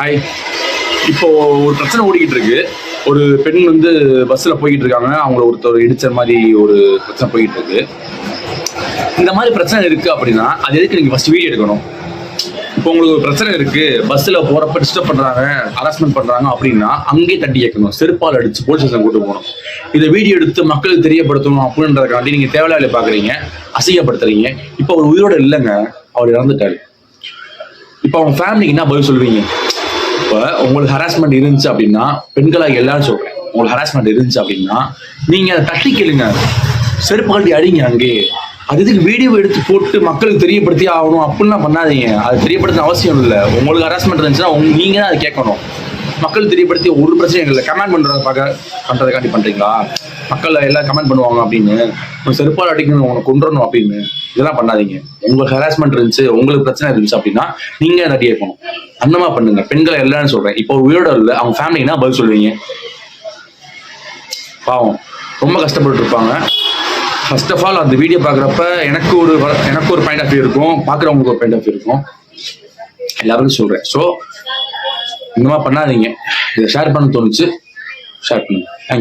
Hi. இப்போ ஒரு பிரச்சனை ஓடிக்கிட்டு இருக்கு. ஒரு பெண் வந்து பஸ்ல போய்கிட்டு இருக்காங்க. அவங்கள ஒருத்தர் இடிச்ச மாதிரி ஒரு பிரச்சனை போய்கிட்டு இருக்கு. இந்த மாதிரி பிரச்சனை இருக்கு அப்படின்னா அது எதுக்கு நீங்க ஃபர்ஸ்ட் வீடியோ எடுக்கணும்? இப்போ உங்களுக்கு ஒரு பிரச்சனை இருக்கு, பஸ்ல போறப்ப டிஸ்டர்ப் பண்றாங்க, ஹராஸ்மெண்ட் பண்றாங்க அப்படின்னா அங்கேயே தட்டி கேட்கணும், செருப்பால் அடிச்சு போலீஸ் ஸ்டேஷன் கூட்டு போகணும். இதை வீடியோ எடுத்து மக்களுக்கு தெரியப்படுத்தணும் அப்படின்றதுக்காண்டி நீங்க தேவையில்ல பாக்குறீங்க, அசிங்கப்படுத்துறீங்க. இப்போ அவர் உயிரோட இல்லைங்க, அவர் இறந்துட்டாரு. இப்போ அவங்க ஃபேமிலிக்கு என்ன பதில் சொல்வீங்க? இப்போ உங்களுக்கு ஹராஸ்மெண்ட் இருந்துச்சு அப்படின்னா, பெண்களாக எல்லாரும் சொல்றேன், உங்களுக்கு ஹராஸ்மெண்ட் இருந்துச்சு அப்படின்னா நீங்க அதை தட்டி கேளுங்க, செருப்பு கழட்டி அடிங்க அங்கேயே. அது இதுக்கு வீடியோ எடுத்து போட்டு மக்களுக்கு தெரியப்படுத்தி ஆகணும் அப்படின்லாம் பண்ணாதீங்க. அது தெரியப்படுத்த அவசியம் இல்லை. உங்களுக்கு ஹராஸ்மெண்ட் இருந்துச்சுன்னா நீங்க தான் அதை கேட்கணும். மக்கள் தெரியப்படுத்தி ஒரு பிரச்சனையும் இல்லை. கமெண்ட் பண்றதுக்காண்டி பண்றீங்களா? மக்கள் எல்லாம் கமெண்ட் பண்ணுவாங்க அப்படின்னு, உனக்கு செருப்பால் அடிக்கணும், உனக்கு கொண்டுறணும் அப்படின்னு இதெல்லாம் பண்ணாதீங்க. உங்களுக்கு ஹராஸ்மெண்ட் இருந்துச்சு, உங்களுக்கு பிரச்சனை இருந்துச்சு அப்படின்னா நீங்க அதை கேட்கணும். அந்தமா பண்ணுங்க. பெண்களை எல்லாரும் சொல்றேன். இப்போ உயிரோட இல்லை, அவங்க ஃபேமிலினா பதில் சொல்லுவீங்க? பாவம், ரொம்ப கஷ்டப்பட்டு இருப்பாங்க. ஃபர்ஸ்ட் ஆஃப் ஆல் அந்த வீடியோ பார்க்குறப்ப எனக்கு ஒரு பாயிண்ட் ஆஃப் வியூ இருக்கும், பார்க்குறவங்களுக்கு ஒரு பாயிண்ட் ஆஃப் வியூ இருக்கும். எல்லாருக்கும் சொல்றேன். ஸோ இந்த மாதிரி பண்ணாதீங்க. இதை ஷேர் பண்ண தோணுச்சு, ஷேர் பண்ணுங்க. தேங்க்யூ.